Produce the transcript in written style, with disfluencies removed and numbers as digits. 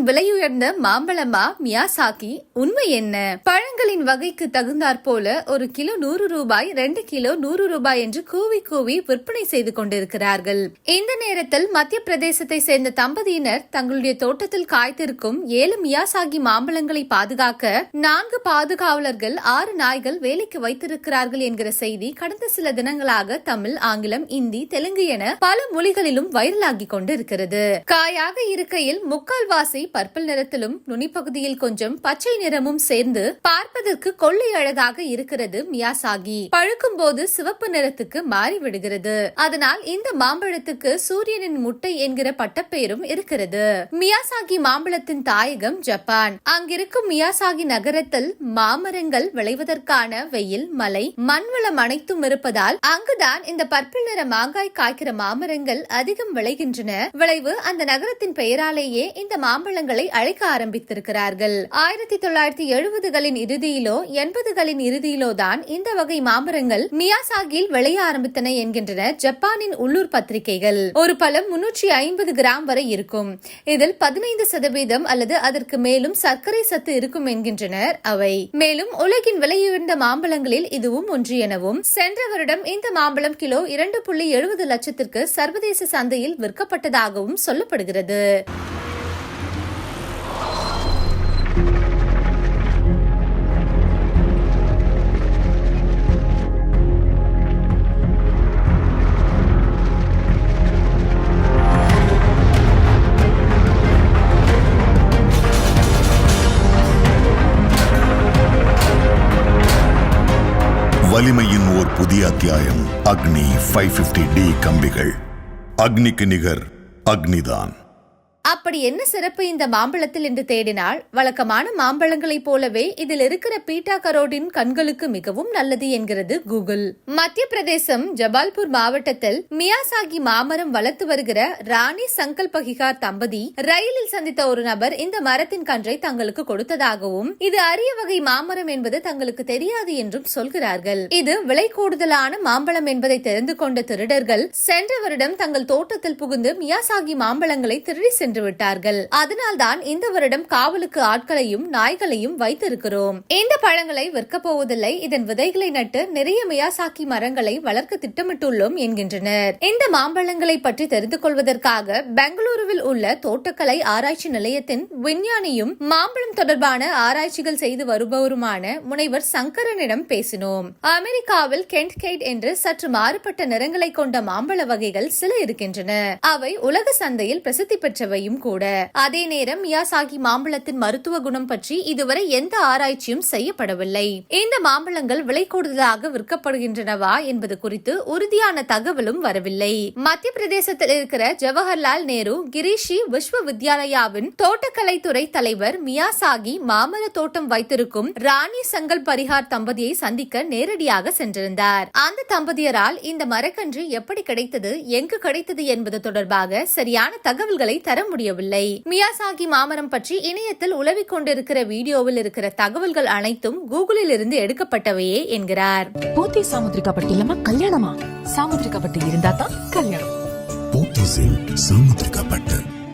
உலகின் விலையுயர்ந்த மாம்பழமா மியாசாகி? உண்மை என்ன? பழங்களின் வகைக்கு தகுந்தாற் போல ஒரு கிலோ 100 ரூபாய், 2 கிலோ 100 ரூபாய் என்று கூவி கூவி விற்பனை செய்து கொண்டிருக்கிறார்கள். இந்த நேரத்தில் மத்திய பிரதேசத்தை சேர்ந்த தம்பதியினர் தங்களுடைய தோட்டத்தில் காய்த்திருக்கும் 7 மியாசாகி மாம்பழங்களை பாதுகாக்க 4 பாதுகாவலர்கள், 6 நாய்கள் வேலைக்கு வைத்திருக்கிறார்கள் என்கிற செய்தி கடந்த சில தினங்களாக தமிழ், ஆங்கிலம், இந்தி, தெலுங்கு என பல மொழிகளிலும் வைரலாகி கொண்டிருக்கிறது. காயாக இருக்கையில் முக்கால்வாசி பர்பிள் நிறத்திலும் நுனிப்பகுதியில் கொஞ்சம் பச்சை நிறமும் சேர்ந்து பார்ப்பதற்கு கொள்ளை அழகாக இருக்கிறது மியாசாகி. பழுக்கும் போது சிவப்பு நிறத்துக்கு மாறிவிடுகிறது. அதனால் இந்த மாம்பழத்துக்கு சூரியனின் முட்டை என்கிற பட்டப்பெயரும் இருக்கிறது. மியாசாகி மாம்பழத்தின் தாயகம் ஜப்பான். அங்கிருக்கும் மியாசாகி நகரத்தில் மாமரங்கள் விளைவதற்கான வெயில், மலை, மண்வளம் அனைத்தும் இருப்பதால் அங்குதான் இந்த பர்பிள் நிற மாங்காய் காய்க்கிற மாமரங்கள் அதிகம் விளைகின்றன. விளைவு அந்த நகரத்தின் பெயராலேயே இந்த மாம்பழங்களை அழைக்க ஆரம்பித்திருக்கிறார்கள். 1970களின் இறுதியிலோ 80களின் இறுதியிலோ தான் இந்த வகை மாமரங்கள் மியாசாகியில் விளைய ஆரம்பித்தன என்கின்றன ஜப்பானின் உள்ளூர் பத்திரிகைகள். ஒரு பழம் 350 கிராம் வரை இருக்கும். இதில் 15% அல்லது அதற்கு மேலும் சர்க்கரை சத்து இருக்கும் என்கின்றனர் அவை. மேலும் உலகின் விலையுயர்ந்த மாம்பழங்களில் இதுவும் ஒன்று எனவும், சென்ற வருடம் இந்த மாம்பழம் கிலோ 2.70 லட்சத்திற்கு சர்வதேச சந்தையில் விற்கப்பட்டதாகவும் சொல்லப்படுகிறது. வலிமையின் ஓர் புதிய அத்தியாயம். அக்னி 550D கம்பிகள். அக்னிக்கு நிகர் அக்னிதான். அப்படி என்ன சிறப்பு இந்த மாம்பழத்தில் என்று தேடினால், வழக்கமான மாம்பழங்களைப் போலவே இதில் இருக்கிற பீட்டா கரோடின் கண்களுக்கு மிகவும் நல்லது என்கிறது கூகுள். மத்திய பிரதேசம் ஜபால்பூர் மாவட்டத்தில் மியாசாகி மாமரம் வளர்த்து வருகிற ராணி சங்கல் பகிகார் தம்பதி ரயிலில் சந்தித்த ஒரு நபர் இந்த மரத்தின் கன்றை தங்களுக்கு கொடுத்ததாகவும், இது அரிய வகை மாமரம் என்பது தங்களுக்கு தெரியாது என்றும் சொல்கிறார்கள். இது விலை கூடுதலான மாம்பழம் என்பதை தெரிந்து கொண்ட திருடர்கள் சென்ற வருடம் தங்கள் தோட்டத்தில் புகுந்து மியாசாகி மாம்பழங்களை திருடி சென்று விட்டார்கள். அதனால்தான் இந்த வருடம் காவலுக்கு ஆட்களையும் நாய்களையும் வைத்திருக்கிறோம். இந்த பழங்களை விற்க போவதில்லை, இதன் விதைகளை நட்டு நிறைய மியாசாகி மரங்களை வளர்க்க திட்டமிட்டுள்ளோம் என்கின்றனர். இந்த மாம்பழங்களை பற்றி தெரிந்து கொள்வதற்காக பெங்களூருவில் உள்ள தோட்டக்கலை ஆராய்ச்சி நிலையத்தின் விஞ்ஞானியும் மாம்பழம் தொடர்பான ஆராய்ச்சிகள் செய்து வருபவருமான முனைவர் சங்கரனிடம் பேசினோம். அமெரிக்காவில் கென்ட் கெய்ட் என்று சற்று மாறுபட்ட நிறங்களை கொண்ட மாம்பழ வகைகள் சில இருக்கின்றன. அவை உலக சந்தையில் பிரசித்தி பெற்றவை கூட. அதே நேரம் மியாசாகி மாம்பழத்தின் மருத்துவ குணம் பற்றி இதுவரை எந்த ஆராய்ச்சியும் செய்யப்படவில்லை. இந்த மாம்பழங்கள் விலை கூடுதலாக விற்கப்படுகின்றனவா என்பது குறித்து உறுதியான தகவலும் வரவில்லை. மத்திய பிரதேசத்தில் இருக்கிற ஜவஹர்லால் நேரு கிரிஷி விஸ்வ வித்யாலயாவின் தோட்டக்கலைத்துறை தலைவர் மியாசாகி மாமர தோட்டம் வைத்திருக்கும் ராணி சங்கல் பரிகார் தம்பதியை சந்திக்க நேரடியாக சென்றிருந்தார். அந்த தம்பதியரால் இந்த மரக்கன்று எப்படி கிடைத்தது, எங்கு கிடைத்தது என்பது தொடர்பாக சரியான தகவல்களை தர முடியவில்லை. மியாசாகி மாமரம் பற்றி இணையத்தில் உலவிக் கொண்டிருக்கிற வீடியோவில் இருக்கிற தகவல்கள் அனைத்தும் கூகுளில் இருந்து எடுக்கப்பட்டவையே என்கிறார். போத்தி சாமுத்திரிகாப்பட்டிலமா கல்யாணமா? சாமுத்திரிகாப்பட்டி இருந்தா தான் கல்யாணம். போத்தி சாமுத்திரிகாப்பட்டு